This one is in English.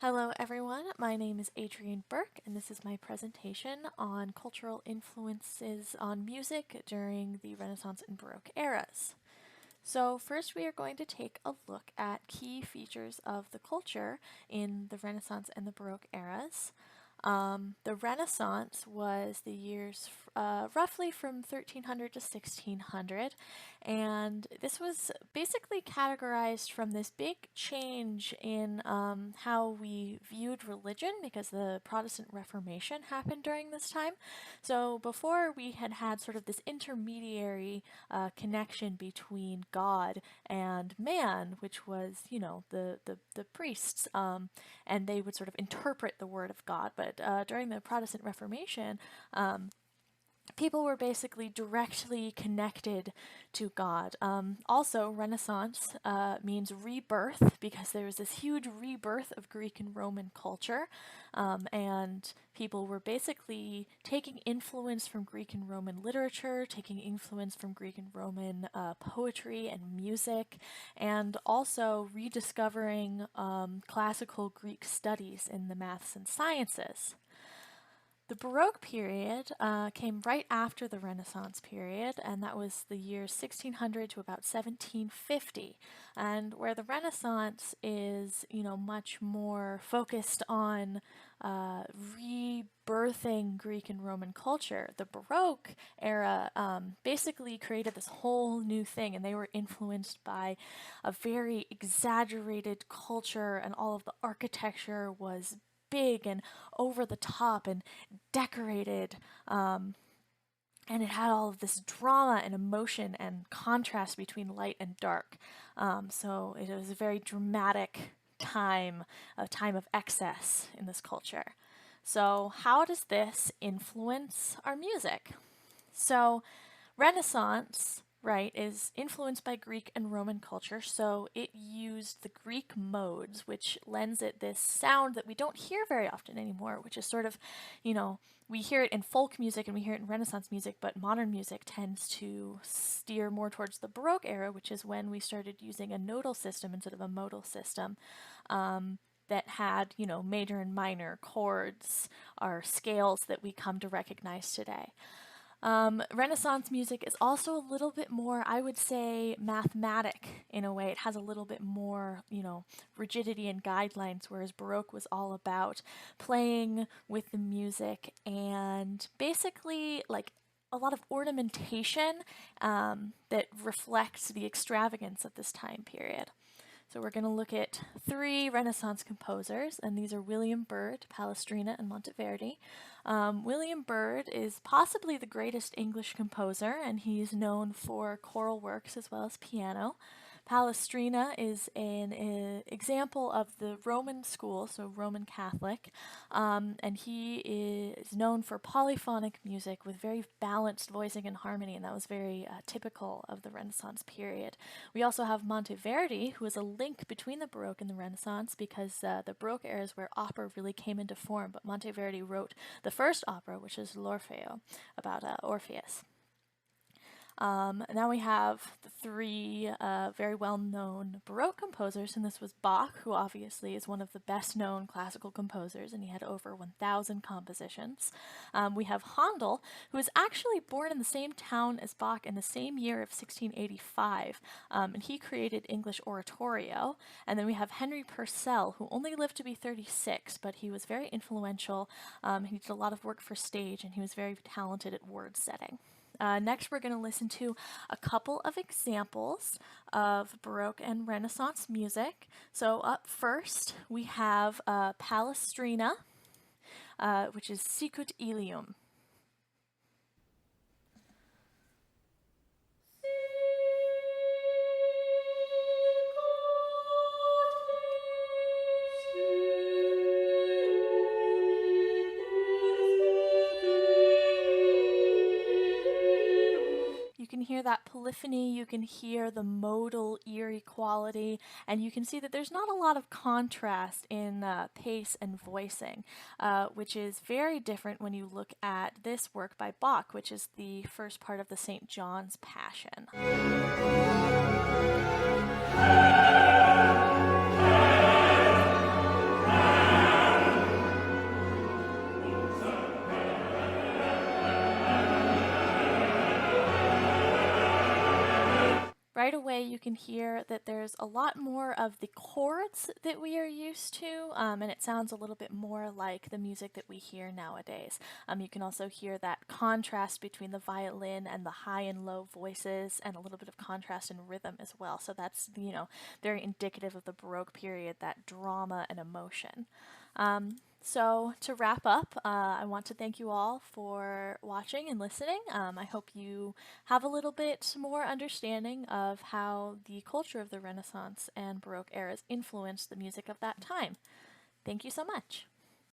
Hello everyone, my name is Adrienne Burke and this is my presentation on cultural influences on music during the Renaissance and Baroque eras. So first we are going to take a look at key features of the culture in the Renaissance and the Baroque eras. The Renaissance was the years roughly from 1300 to 1600, and this was basically categorized from this big change in how we viewed religion because the Protestant Reformation happened during this time. So before we had sort of this intermediary connection between God and man, which was, the priests, and they would sort of interpret the word of God. But during the Protestant Reformation, people were basically directly connected to God. Also, Renaissance means rebirth because there was this huge rebirth of Greek and Roman culture, and people were basically taking influence from Greek and Roman literature, taking influence from Greek and Roman poetry and music, and also rediscovering classical Greek studies in the maths and sciences. The Baroque period came right after the Renaissance period, and that was the years 1600 to about 1750. And where the Renaissance is, much more focused on rebirthing Greek and Roman culture, the Baroque era basically created this whole new thing, and they were influenced by a very exaggerated culture, and all of the architecture was big and over the top and decorated, and it had all of this drama and emotion and contrast between light and dark. So it was a very dramatic time, a time of excess in this culture. So how does this influence our music? So Renaissance, right, is influenced by Greek and Roman culture, so it used the Greek modes, which lends it this sound that we don't hear very often anymore, which is sort of, we hear it in folk music and we hear it in Renaissance music, but modern music tends to steer more towards the Baroque era, which is when we started using a nodal system instead of a modal system. That had, major and minor chords or scales that we come to recognize today. Renaissance music is also a little bit more, I would say, mathematic in a way. It has a little bit more, rigidity and guidelines, whereas Baroque was all about playing with the music and basically like a lot of ornamentation that reflects the extravagance of this time period. So we're going to look at three Renaissance composers, and these are William Byrd, Palestrina, and Monteverdi. William Byrd is possibly the greatest English composer, and he's known for choral works as well as piano. Palestrina is an example of the Roman school, so Roman Catholic, and he is known for polyphonic music with very balanced voicing and harmony, and that was very typical of the Renaissance period. We also have Monteverdi, who is a link between the Baroque and the Renaissance because the Baroque era is where opera really came into form, but Monteverdi wrote the first opera, which is L'Orfeo, about Orpheus. Now we have the three very well-known Baroque composers, and this was Bach, who obviously is one of the best-known classical composers, and he had over 1,000 compositions. We have Handel, who was actually born in the same town as Bach in the same year of 1685, and he created English oratorio. And then we have Henry Purcell, who only lived to be 36, but he was very influential. He did a lot of work for stage, and he was very talented at word setting. Next, we're going to listen to a couple of examples of Baroque and Renaissance music. So up first, we have Palestrina, which is Sicut Ilium. You can hear that polyphony, you can hear the modal eerie quality, and you can see that there's not a lot of contrast in pace and voicing, which is very different when you look at this work by Bach, which is the first part of the St. John's Passion. right away you can hear that there's a lot more of the chords that we are used to, and it sounds a little bit more like the music that we hear nowadays. You can also hear that contrast between the violin and the high and low voices, and a little bit of contrast in rhythm as well. So that's, very indicative of the Baroque period, that drama and emotion. So, to wrap up, I want to thank you all for watching and listening. I hope you have a little bit more understanding of how the culture of the Renaissance and Baroque eras influenced the music of that time. Thank you so much.